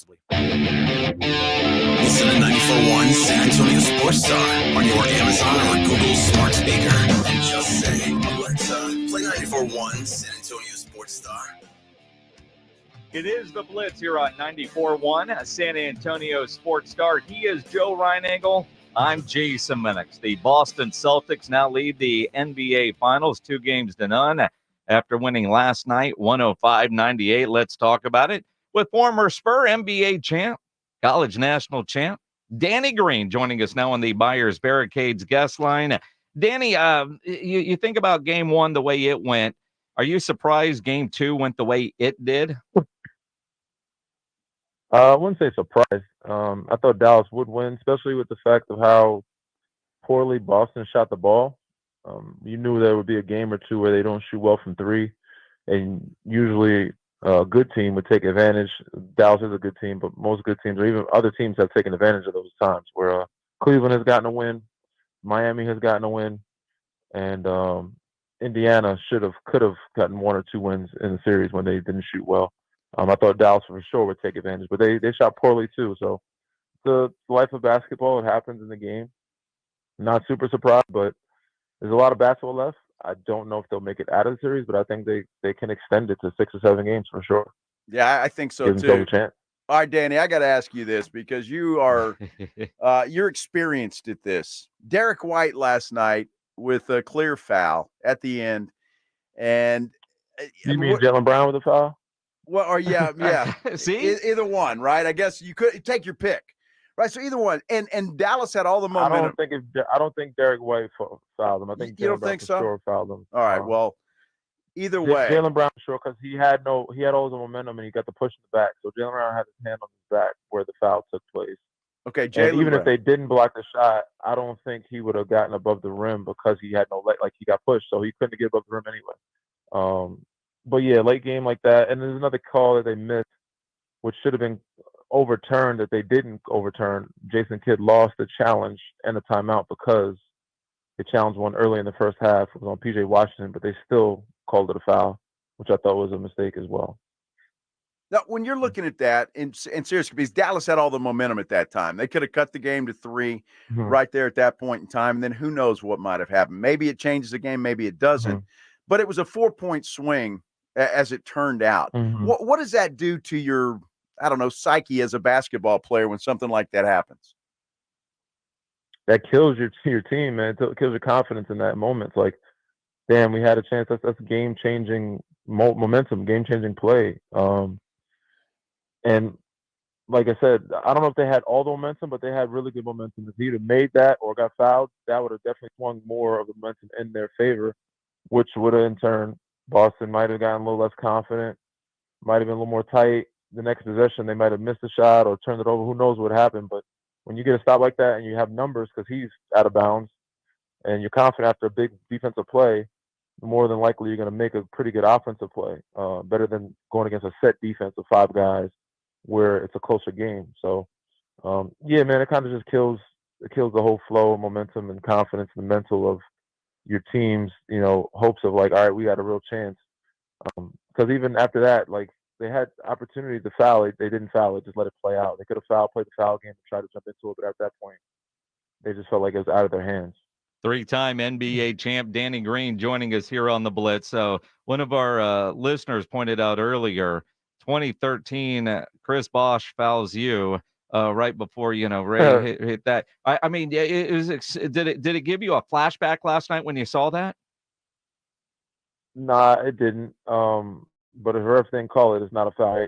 responsibly. Listen to 94.1 San Antonio Sports Star on your Amazon or Google smart speaker and just say, Alexa, play 94.1 San Antonio Sports Star. It is the Blitz here on 94.1 San Antonio Sports Star. He is Joe Reinagel. I'm Jason Minix. The Boston Celtics now lead the NBA Finals 2-0 after winning last night 105-98. Let's talk about it with former Spur NBA champ, college national champ, Danny Green, joining us now on the Buyers Barricades guest line. Danny, you think about game one, the way it went. Are you surprised game two went the way it did? I wouldn't say surprised. I thought Dallas would win, especially with the fact of how poorly Boston shot the ball. You knew there would be a game or two where they don't shoot well from three, and usually a good team would take advantage. Dallas is a good team, but most good teams, or even other teams, have taken advantage of those times where Cleveland has gotten a win, Miami has gotten a win, and Indiana could have gotten one or two wins in the series when they didn't shoot well. I thought Dallas for sure would take advantage, but they shot poorly too. So the life of basketball, it happens in the game. Not super surprised, but there's a lot of basketball left. I don't know if they'll make it out of the series, but I think they can extend it to 6 or 7 games for sure. Yeah, I think so Give themselves too. a chance. All right, Danny, I got to ask you this because you are you're experienced at this. Derek White last night with a clear foul at the end, and you mean Jaylen Brown with a foul? Well, or yeah. See, either one, right? I guess you could take your pick, right? So either one, and Dallas had all the momentum. I don't think Derek White fouled him. I think you don't Jaylen Brown think for so? sure fouled him. All right, well, either way, Jaylen Brown for sure, because he had all the momentum and he got the push in the back. So Jaylen Brown had his hand on his back where the foul took place. Okay, and even Brown. if they didn't block the shot, I don't think he would have gotten above the rim because he had no leg. Like he got pushed, so he couldn't get above the rim anyway. But yeah, late game like that, and there's another call that they missed, which should have been overturned that they didn't overturn. Jason Kidd lost the challenge and the timeout because the challenge won early in the first half. It was on PJ Washington, but they still called it a foul, which I thought was a mistake as well. Now, when you're looking at that, and seriously, because Dallas had all the momentum at that time, they could have cut the game to 3 right there at that point in time, and then who knows what might have happened. Maybe it changes the game, maybe it doesn't. But it was a 4-point swing as it turned out. What does that do to your, I don't know, psyche as a basketball player when something like that happens? That kills your team, man. It kills your confidence in that moment. It's like, damn, we had a chance. That's game-changing momentum, game-changing play. And like I said, I don't know if they had all the momentum, but they had really good momentum. If he'd have made that or got fouled, that would have definitely swung more of the momentum in their favor, which would have in turn, Boston might have gotten a little less confident, might have been a little more tight. The next possession, they might have missed a shot or turned it over. Who knows what happened? But when you get a stop like that and you have numbers because he's out of bounds and you're confident after a big defensive play, more than likely you're going to make a pretty good offensive play, better than going against a set defense of 5 guys where it's a closer game. So, yeah, man, it kind of just kills the whole flow and momentum and confidence and mental of your team's, hopes of like, all right, we got a real chance. Because even after that, like they had opportunity to foul it, they didn't foul it, just let it play out. They could have played the foul game and tried to jump into it, but at that point, they just felt like it was out of their hands. 3-time NBA champ Danny Green joining us here on the Blitz. So one of our listeners pointed out earlier, 2013, Chris Bosh fouls you right before Ray hit that. I mean, did it give you a flashback last night when you saw that? Nah, it didn't. But if ref didn't call it, it's not a foul.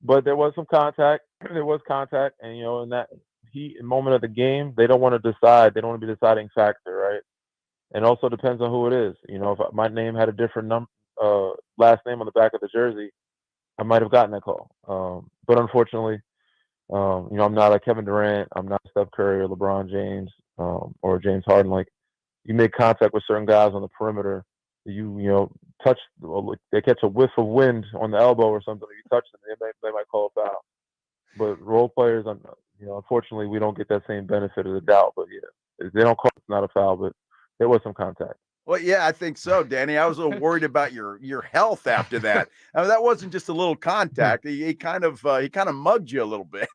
But there was some contact. There was contact, and in that moment of the game, they don't want to decide. They don't want to be the deciding factor, right? And also depends on who it is. If my name had a different last name on the back of the jersey, I might have gotten that call. But unfortunately, I'm not like Kevin Durant. I'm not Steph Curry or LeBron James or James Harden. Like, you make contact with certain guys on the perimeter. You touch. They catch a whiff of wind on the elbow or something. If you touch them, they might call a foul. But role players, unfortunately, we don't get that same benefit of the doubt. But yeah, if they don't call it, it's not a foul. But there was some contact. Well, yeah, I think so, Danny. I was a little worried about your health after that. I mean, that wasn't just a little contact. He kind of mugged you a little bit.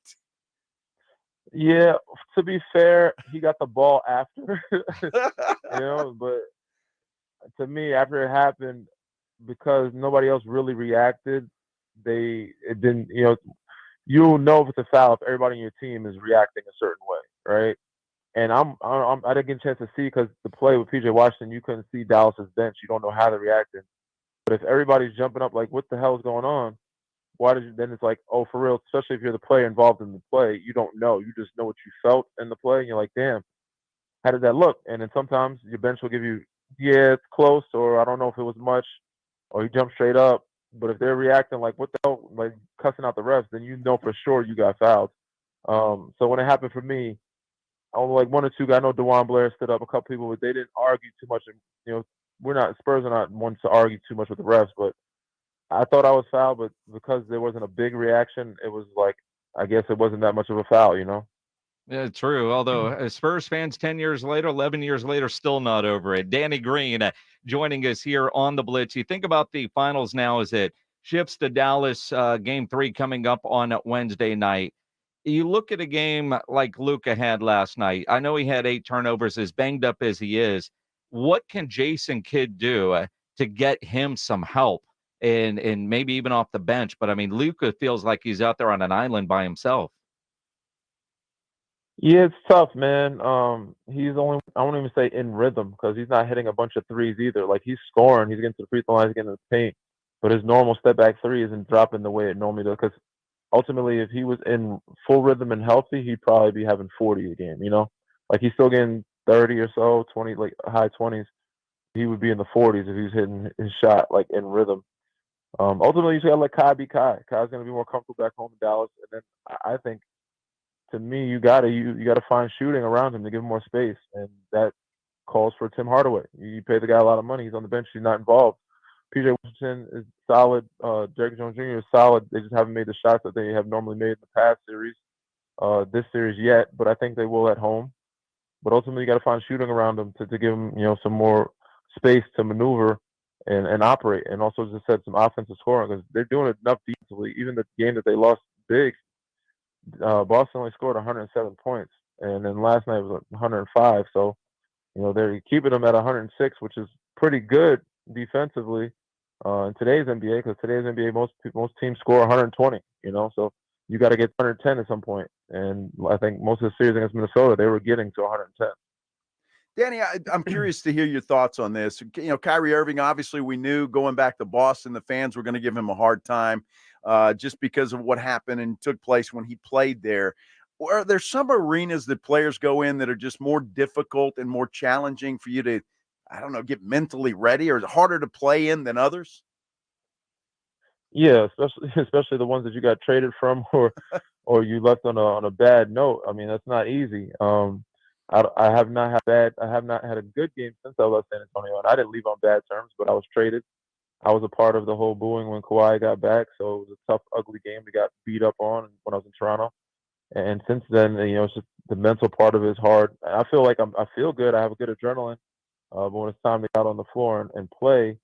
Yeah, to be fair, he got the ball after, but to me, after it happened, because nobody else really reacted, it didn't, you'll know if it's a foul if everybody on your team is reacting a certain way, right? And I didn't get a chance to see because the play with PJ Washington, you couldn't see Dallas's bench. You don't know how they're reacting. But if everybody's jumping up like, what the hell is going on? Why did you? Then it's like, oh, for real. Especially if you're the player involved in the play, you don't know. You just know what you felt in the play, and you're like, damn, how did that look? And then sometimes your bench will give you, yeah, it's close, or I don't know if it was much, or you jump straight up. But if they're reacting like, what the hell, like cussing out the refs, then you know for sure you got fouled. So when it happened for me, only like one or two guys. I know DeJuan Blair stood up, a couple people, but they didn't argue too much. And, Spurs are not ones to argue too much with the refs, but I thought I was fouled, but because there wasn't a big reaction, it was like, I guess it wasn't that much of a foul, Yeah, true. Although Spurs fans 10 years later, 11 years later, still not over it. Danny Green joining us here on the Blitz. You think about the finals now as it shifts to Dallas, game 3 coming up on Wednesday night. You look at a game like Luka had last night. I know he had 8 turnovers, as banged up as he is. What can Jason Kidd do to get him some help and maybe even off the bench? But I mean, Luka feels like he's out there on an island by himself. Yeah, it's tough, man. He's only, I won't even say in rhythm because he's not hitting a bunch of threes either. Like he's scoring, he's getting to the free throw line, he's getting to the paint, but his normal step back three isn't dropping the way it normally does. Because ultimately, if he was in full rhythm and healthy, he'd probably be having 40 a game. Like he's still getting 30 or so, 20, like high 20s. He would be in the 40s if he was hitting his shot like in rhythm. Ultimately, you just gotta let Kai be Kai. Kai's gonna be more comfortable back home in Dallas, and then I think, to me, you gotta find shooting around him to give him more space, and that calls for Tim Hardaway. You pay the guy a lot of money. He's on the bench. He's not involved. PJ Washington is solid. Derrick Jones Jr. is solid. They just haven't made the shots that they have normally made in the past series, this series yet. But I think they will at home. But ultimately, you got to find shooting around them to give them, some more space to maneuver and operate, and also, as I said, some offensive scoring because they're doing enough defensively. Even the game that they lost big, Boston only scored 107 points, and then last night was 105. So, they're keeping them at 106, which is pretty good defensively in today's NBA. Because today's NBA, most teams score 120. So you got to get 110 at some point. And I think most of the series against Minnesota, they were getting to 110. Danny, I'm curious to hear your thoughts on this. Kyrie Irving, obviously we knew going back to Boston, the fans were going to give him a hard time just because of what happened and took place when he played there. Are there some arenas that players go in that are just more difficult and more challenging for you to, I don't know, get mentally ready, or is it harder to play in than others? Yeah, especially the ones that you got traded from or you left on a bad note. I mean, that's not easy. I have not had a good game since I left San Antonio, and I didn't leave on bad terms, but I was traded. I was a part of the whole booing when Kawhi got back, so it was a tough, ugly game. We got beat up on when I was in Toronto, and since then, it's just the mental part of it is hard. I feel like I feel good. I have a good adrenaline, but when it's time to get out on the floor and play,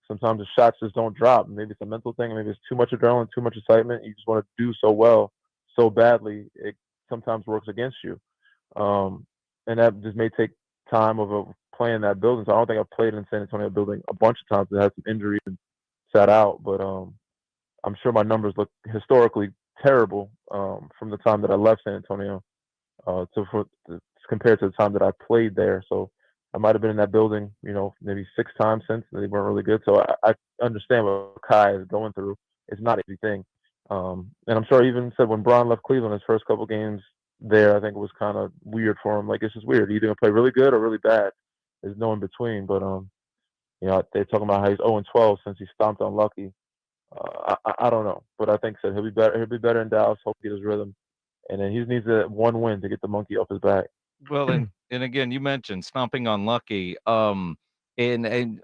sometimes the shots just don't drop. Maybe it's a mental thing. Maybe it's too much adrenaline, too much excitement. You just want to do so well, so badly. It sometimes works against you. And that just may take time of playing that building. So I don't think I've played in San Antonio building a bunch of times. It had some injuries and sat out, but I'm sure my numbers look historically terrible from the time that I left San Antonio compared to the time that I played there. So I might have been in that building, maybe 6 times since. They weren't really good. So I understand what Kai is going through. It's not an easy thing. And I'm sure he even said when Bron left Cleveland, his first couple games there, I think it was kind of weird for him. Like, it's just weird. You're either going to play really good or really bad. There's no in between. But, they're talking about how he's 0-12 since he stomped on Lucky. I don't know. But I think so. He'll be better. He'll be better in Dallas. Hope he gets his rhythm. And then he needs that one win to get the monkey off his back. Well, and again, you mentioned stomping on Lucky. And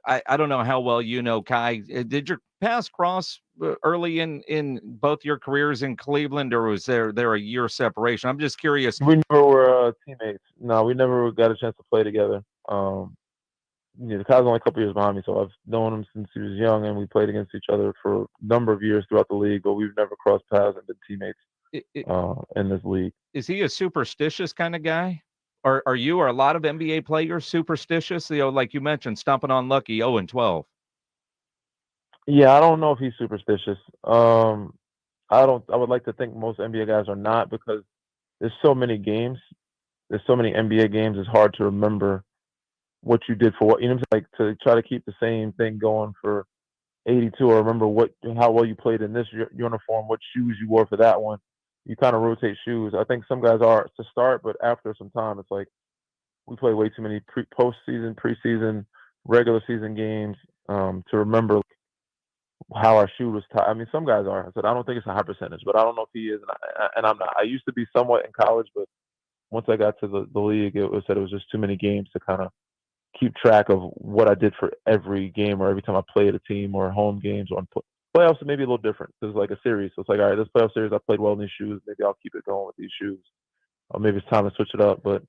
I don't know how well you know Kai. Did your paths cross early in both your careers in Cleveland, or was there a year separation? I'm just curious. We never were teammates. No, we never got a chance to play together. Kyle's only a couple years behind me, so I've known him since he was young, and we played against each other for a number of years throughout the league, but we've never crossed paths and been teammates in this league. Is he a superstitious kind of guy? Are a lot of NBA players superstitious? Like you mentioned, stomping on lucky 0-12. Yeah, I don't know if he's superstitious. I would like to think most NBA guys are not, because there's so many games. There's so many NBA games. It's hard to remember what you did for what. Like to try to keep the same thing going for 82, or remember how well you played in this uniform, what shoes you wore for that one. You kind of rotate shoes. I think some guys are to start, but after some time, it's like we play way too many postseason, preseason, regular season games to remember how our shoe was tied. I mean, some guys are. I said I don't think it's a high percentage, but I don't know if he is, and I'm not. I used to be somewhat in college, but once I got to the league, it was just too many games to kind of keep track of what I did for every game or every time I played a team or home games or playoffs. It may be a little different because it's like a series. So it's like, all right, this playoff series I played well in these shoes. Maybe I'll keep it going with these shoes. Or maybe it's time to switch it up. But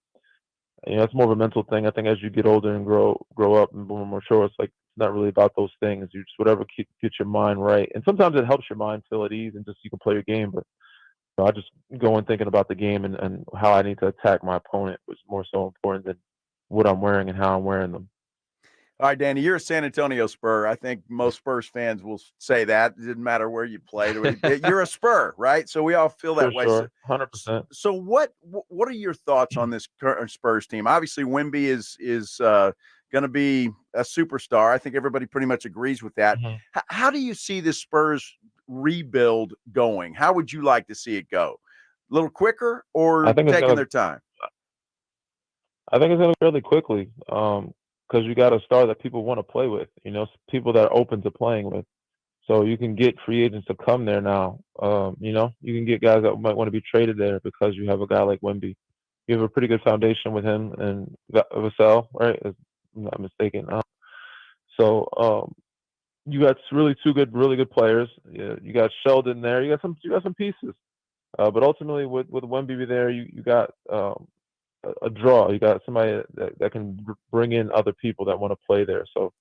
it's more of a mental thing. I think as you get older and grow up and more mature, it's like it's not really about those things. You just whatever get your mind right. And sometimes it helps your mind feel at ease and just you can play your game. But I just go in thinking about the game and how I need to attack my opponent was more so important than what I'm wearing and how I'm wearing them. All right, Danny, you're a San Antonio Spur. I think most Spurs fans will say that. It didn't matter where you played. You're a Spur, right? So we all feel that way. Sure, 100%. So what are your thoughts on this current Spurs team? Obviously, Wemby is going to be a superstar. I think everybody pretty much agrees with that. Mm-hmm. How do you see the Spurs rebuild going? How would you like to see it go? A little quicker or taking their time? I think it's going to go fairly quickly because you got a star that people want to play with, people that are open to playing with. So you can get free agents to come there now. You can get guys that might want to be traded there because you have a guy like Wemby. You have a pretty good foundation with him and Vassell, right? If I'm not mistaken. You got really really good players. You got Sheldon there. You got some pieces. But ultimately, with Wemby there, you got a draw. You got somebody that can bring in other people that want to play there. So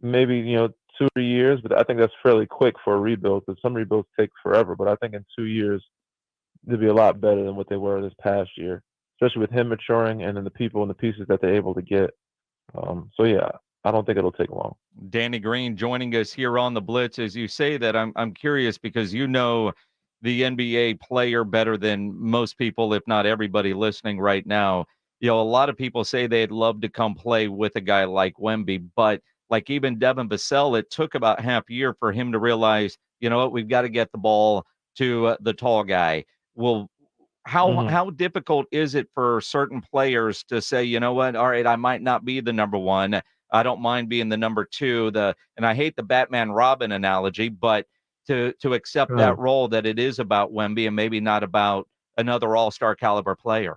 maybe 2 or 3 years, but I think that's fairly quick for a rebuild because some rebuilds take forever. But I think in 2 years they'll be a lot better than what they were this past year, especially with him maturing and then the people and the pieces that they're able to get. I don't think it'll take long. Danny Green joining us here on the Blitz. As you say that, I'm curious because the NBA player better than most people, if not everybody listening right now. A lot of people say they'd love to come play with a guy like Wemby, but like even Devin Vassell, it took about half a year for him to realize, we've got to get the ball to the tall guy. Well, how difficult is it for certain players to say, you know what, all right, I might not be the number one. I don't mind being the number two. And I hate the Batman Robin analogy, but to accept that role that it is about Wemby and maybe not about another all-star caliber player.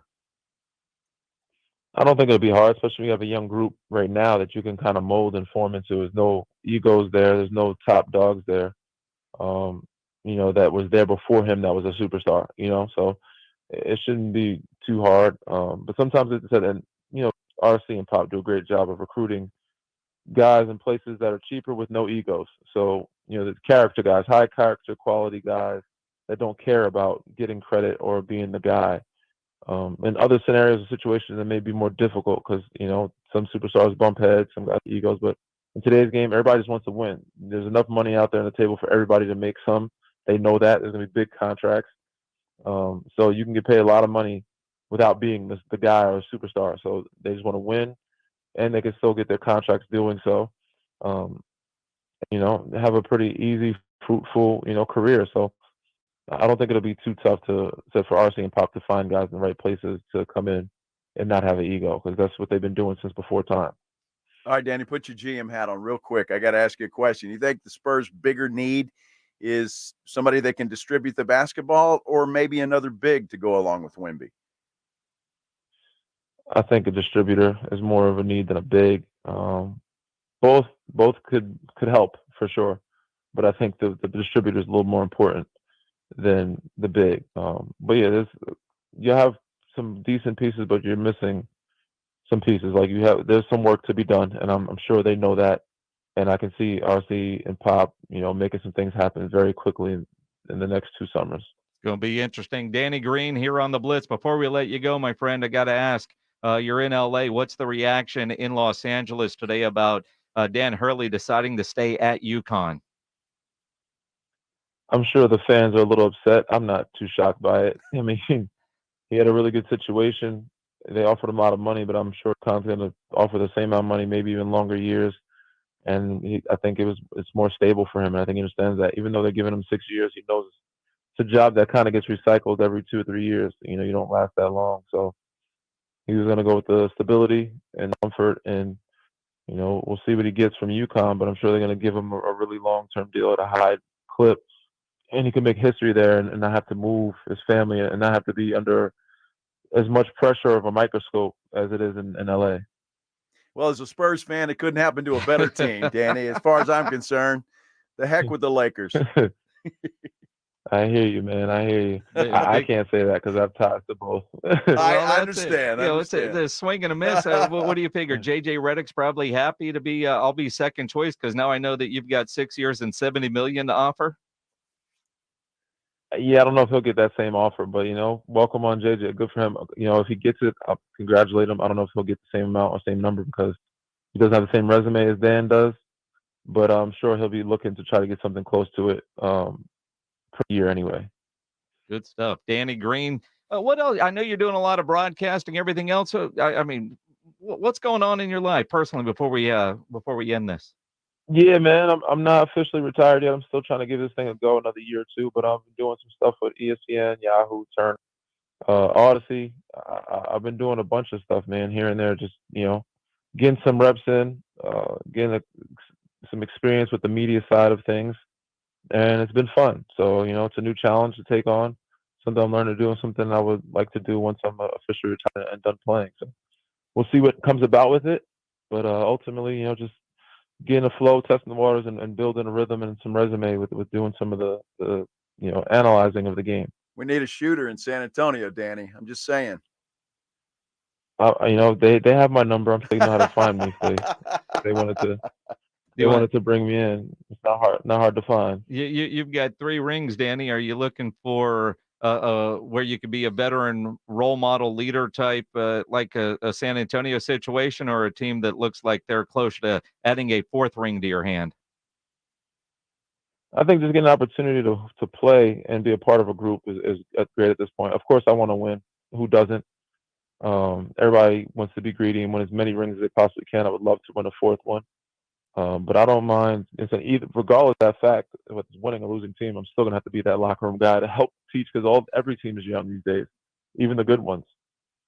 I don't think it'll be hard, especially when you have a young group right now that you can kind of mold and form into. There's no egos there. There's no top dogs there. That was there before him that was a superstar, so it shouldn't be too hard. But sometimes it's said, and, RC and Pop do a great job of recruiting guys in places that are cheaper with no egos. So, the character guys, high character quality guys that don't care about getting credit or being the guy. In other scenarios or situations, it may be more difficult because, some superstars bump heads, some guys egos. But in today's game, everybody just wants to win. There's enough money out there on the table for everybody to make some. They know that. There's going to be big contracts. So you can get paid a lot of money without being the guy or a superstar. So they just want to win, and they can still get their contracts doing so. Have a pretty easy, fruitful, career. So I don't think it'll be too tough for RC and Pop to find guys in the right places to come in and not have an ego because that's what they've been doing since before time. All right, Danny, put your GM hat on real quick. I got to ask you a question. You think the Spurs' bigger need is somebody that can distribute the basketball or maybe another big to go along with Wemby? I think a distributor is more of a need than a big. Both could help for sure, but I think the distributor is a little more important than the big. But yeah, you have some decent pieces, but you're missing some pieces. Like there's some work to be done, and I'm sure they know that. And I can see RC and Pop, making some things happen very quickly in the next 2 summers. It's going to be interesting. Danny Green here on the Blitz. Before we let you go, my friend, I got to ask, you're in LA. What's the reaction in Los Angeles today about Dan Hurley deciding to stay at UConn? I'm sure the fans are a little upset. I'm not too shocked by it. I mean, he had a really good situation. They offered him a lot of money, but I'm sure UConn's going to offer the same amount of money, maybe even longer years. And I think it's more stable for him, and I think he understands that. Even though they're giving him 6 years, he knows it's a job that kind of gets recycled every 2 or 3 years. You don't last that long. So he was going to go with the stability and comfort, and we'll see what he gets from UConn. But I'm sure they're going to give him a really long-term deal at a high clip, and he can make history there and not have to move his family and not have to be under as much pressure of a microscope as it is in LA. Well, as a Spurs fan, it couldn't happen to a better team, Danny. As far as I'm concerned, the heck with the Lakers. I hear you, man. I hear you. I can't say that because I've ties to both. I understand. It's a swing and a miss. What do you figure? JJ Redick's probably happy to be. I'll be second choice because now I know that you've got 6 years and $70 million to offer. Yeah, I don't know if he'll get that same offer, but welcome on JJ. Good for him. If he gets it, I'll congratulate him. I don't know if he'll get the same amount or same number because he doesn't have the same resume as Dan does, but I'm sure he'll be looking to try to get something close to it per year anyway. Good stuff, Danny Green. What else? I know you're doing a lot of broadcasting, everything else. I mean, what's going on in your life personally before we end this? Yeah, man, I'm not officially retired yet. I'm still trying to give this thing a go another year or two, but I've been doing some stuff with ESPN, Yahoo, Turner, Odyssey. I've been doing a bunch of stuff, man, here and there, just, getting some reps in, getting some experience with the media side of things, and it's been fun. So, it's a new challenge to take on, something I'm learning to do and something I would like to do once I'm officially retired and done playing. So we'll see what comes about with it, but ultimately, just getting a flow, testing the waters, and building a rhythm and some resume with doing some of the analyzing of the game. We need a shooter in San Antonio, Danny. I'm just saying. They have my number. I'm sure they know how to find me. They wanted to bring me in. It's not hard to find. You've got 3 rings, Danny. Are you looking for where you could be a veteran role model leader type, like a San Antonio situation, or a team that looks like they're close to adding a 4th ring to your hand? I think just getting an opportunity to play and be a part of a group is great at this point. Of course, I want to win. Who doesn't? Everybody wants to be greedy and win as many rings as they possibly can. I would love to win a 4th one. But I don't mind. Regardless of that fact, whether it's winning or losing team, I'm still gonna have to be that locker room guy to help teach because every team is young these days, even the good ones.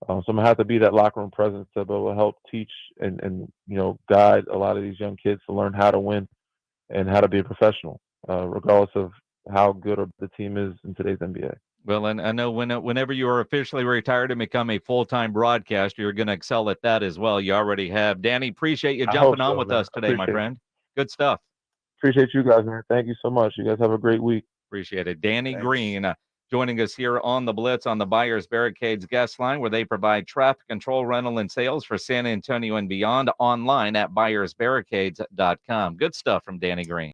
So I'm gonna have to be that locker room presence to be able to help teach and guide a lot of these young kids to learn how to win and how to be a professional, regardless of how good the team is in today's NBA. Well, and I know whenever you are officially retired and become a full-time broadcaster, you're going to excel at that as well. You already have. Danny, appreciate you jumping on with us today, my friend. Good stuff. Appreciate you guys, man. Thank you so much. You guys have a great week. Appreciate it. Danny Green joining us here on the Blitz on the Buyers Barricades guest line, where they provide traffic control, rental, and sales for San Antonio and beyond, online at buyersbarricades.com. Good stuff from Danny Green.